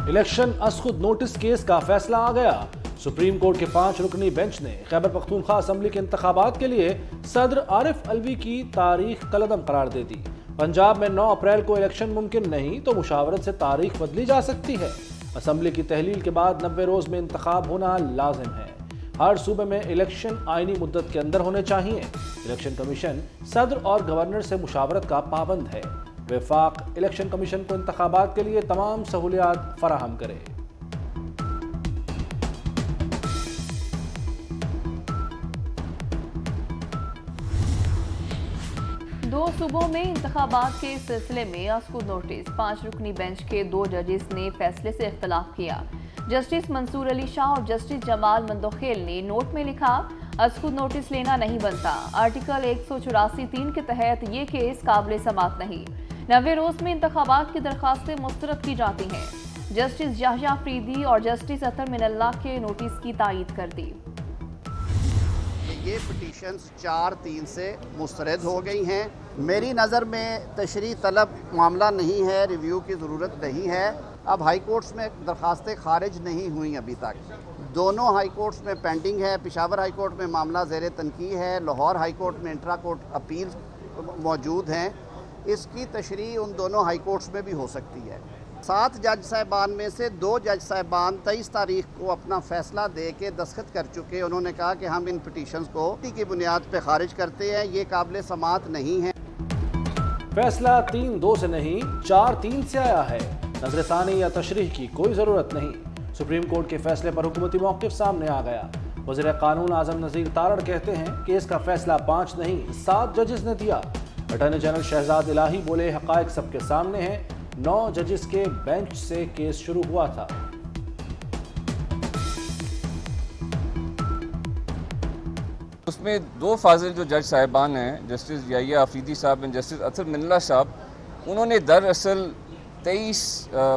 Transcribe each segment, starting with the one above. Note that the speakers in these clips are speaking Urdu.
الیکشن از خود نوٹس کیس کا فیصلہ آ گیا۔ سپریم کورٹ کے 5 رکنی بینچ نے خیبر پختونخوا اسمبلی کے انتخابات کے لیے صدر عارف علوی کی تاریخ کالعدم قرار دے دی۔ پنجاب میں 9 اپریل کو الیکشن ممکن نہیں تو مشاورت سے تاریخ بدلی جا سکتی ہے۔ اسمبلی کی تحلیل کے بعد 90 روز میں انتخاب ہونا لازم ہے۔ ہر صوبے میں الیکشن آئینی مدت کے اندر ہونے چاہیے۔ الیکشن کمیشن صدر اور گورنر سے مشاورت کا پابند ہے۔ وفاق الیکشن کمیشن کو انتخابات کے لیے تمام سہولیات فراہم کرے۔ دو صوبوں میں انتخابات کے سلسلے میں از خود نوٹس، 5 رکنی بینچ کے 2 ججز نے فیصلے سے اختلاف کیا۔ جسٹس منصور علی شاہ اور جسٹس جمال مندوخیل نے نوٹ میں لکھا، از خود نوٹس لینا نہیں بنتا۔ آرٹیکل 184(3) کے تحت یہ کیس قابل سماعت نہیں۔ 90 روز میں انتخابات کی درخواستیں مسترد کی جاتی ہیں۔ جسٹس یحییٰ افریدی اور جسٹس اطہر من اللہ کے نوٹس کی تائید کر دی۔ یہ پٹیشنز 4/3 سے مسترد ہو گئی ہیں۔ میری نظر میں تشریح طلب معاملہ نہیں ہے، ریویو کی ضرورت نہیں ہے۔ اب ہائی کورٹس میں درخواستیں خارج نہیں ہوئیں ابھی تک، دونوں ہائی کورٹس میں پینڈنگ ہے۔ پشاور ہائی کورٹ میں معاملہ زیر تنقیح ہے، لاہور ہائی کورٹ میں انٹرا کورٹ اپیل موجود ہیں۔ اس کی تشریح ان دونوں ہائی کورٹس میں بھی ہو سکتی ہے۔ 7 جج صاحبان میں سے 2 جج صاحبان 23 تاریخ کو اپنا فیصلہ دے کے دستخط کر چکے۔ انہوں نے کہا کہ ہم ان پٹیشنز کو کی بنیاد پہ خارج کرتے ہیں، یہ قابل سماعت نہیں ہے۔ فیصلہ 3-2 سے نہیں 4-3 سے آیا ہے۔ نظر ثانی یا تشریح کی کوئی ضرورت نہیں۔ سپریم کورٹ کے فیصلے پر حکومتی موقف سامنے آ گیا۔ وزیر قانون اعظم نذیر تارڑ کہتے ہیں کہ اس کا فیصلہ 5 نہیں 7 ججز نے دیا۔ اٹارنی جنرل شہزاد الہی بولے حقائق سب کے سامنے ہیں، 9 ججز کے بینچ سے کیس شروع ہوا تھا۔ اس میں 2 فاضل جو جج صاحبان ہیں، جسٹس یحییٰ افریدی صاحب اور جسٹس اطہر من اللہ صاحب، انہوں نے دراصل 23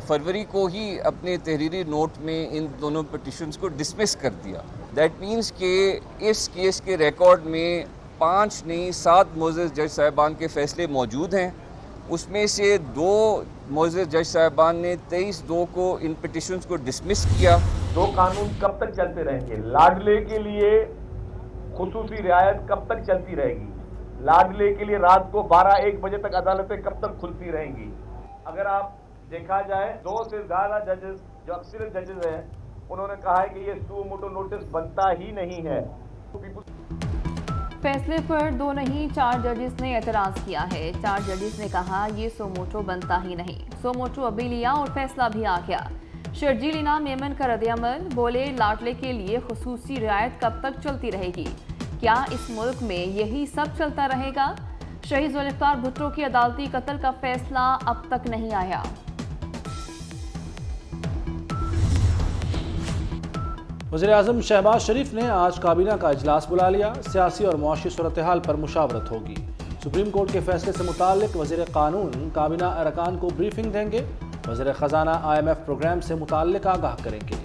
فروری کو ہی اپنے تحریری نوٹ میں ان دونوں پٹیشنز کو ڈسمس کر دیا۔ دیٹ مینس کہ اس کیس کے ریکارڈ میں 5 نہیں 7 معزز جج صاحبان کے فیصلے موجود ہیں۔ اس میں سے 2 معزز جج صاحبان نے 23/2 کو ان پٹیشنز کو ڈسمس کیا۔ 2 قانون کب تک چلتے رہیں گے؟ لاڈلے کے لیے خصوصی رعایت کب تک چلتی رہے گی؟ لاڈلے کے لیے رات کو 12-1 بجے تک عدالتیں کب تک کھلتی رہیں گی؟ اگر آپ دیکھا جائے 2 سے زیادہ ججز جو اکثر ججز ہیں، انہوں نے کہا ہے کہ یہ سو موٹو نوٹس بنتا ہی نہیں ہے۔ فیصلے پر 2 نہیں 4 ججز نے اعتراض کیا ہے۔ 4 ججز نے کہا یہ سو موٹو بنتا ہی نہیں، سو موٹو ابھی لیا اور فیصلہ بھی آ گیا۔ شرجیل انعام ایمن کا رد عمل، بولے لاڈلے کے لیے خصوصی رعایت کب تک چلتی رہے گی؟ کیا اس ملک میں یہی سب چلتا رہے گا؟ شہید ذوالفقار بھٹو کی عدالتی قتل کا فیصلہ اب تک نہیں آیا۔ وزیر اعظم شہباز شریف نے آج کابینہ کا اجلاس بلا لیا۔ سیاسی اور معاشی صورتحال پر مشاورت ہوگی۔ سپریم کورٹ کے فیصلے سے متعلق وزیر قانون کابینہ ارکان کو بریفنگ دیں گے۔ وزیر خزانہ IMF پروگرام سے متعلق آگاہ کریں گے۔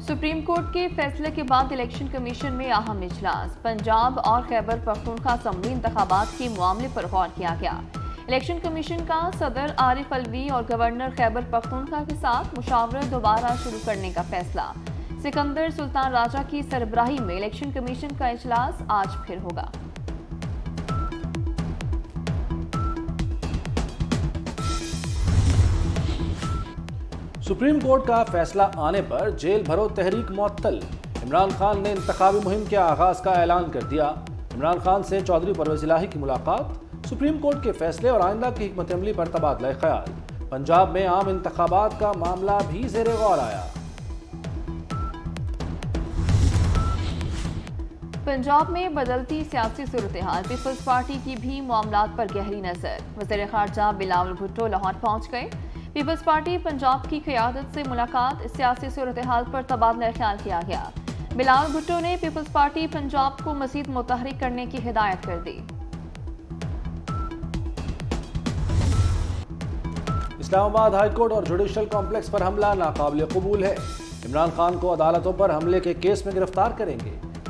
سپریم کورٹ کے فیصلے کے بعد الیکشن کمیشن میں اہم اجلاس، پنجاب اور خیبر پختونخوا اسمبلی انتخابات کے معاملے پر غور کیا گیا۔ الیکشن کمیشن کا صدر عارف علوی اور گورنر خیبر پختونخوا کے ساتھ مشاورت دوبارہ شروع کرنے کا فیصلہ۔ سکندر سلطان راجہ کی سربراہی میں الیکشن کمیشن کا اجلاس آج پھر ہوگا۔ سپریم کورٹ کا فیصلہ آنے پر جیل بھرو تحریک معطل۔ عمران خان نے انتخابی مہم کے آغاز کا اعلان کر دیا۔ عمران خان سے چودھری پرویز الہی کی ملاقات، سپریم کورٹ کے فیصلے اور آئندہ کی حکمت عملی پر تبادلہ خیال۔ پنجاب میں عام انتخابات کا معاملہ بھی زیر غور آیا۔ پنجاب میں بدلتی سیاسی صورتحال، پیپلز پارٹی کی بھی معاملات پر گہری نظر۔ وزیر خارجہ بلاول بھٹو لاہور پہنچ گئے۔ پیپلز پارٹی پنجاب کی قیادت سے ملاقات، سیاسی صورتحال پر تبادلہ خیال کیا گیا۔ بلاول بھٹو نے پیپلز پارٹی پنجاب کو مزید متحرک کرنے کی ہدایت کر دی۔ اسلام آباد ہائی کورٹ اور جوڈیشل کمپلیکس پر حملہ ناقابل قبول ہے۔ عمران خان کو عدالتوں پر حملے کے کیس میں گرفتار کریں گے۔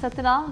17%,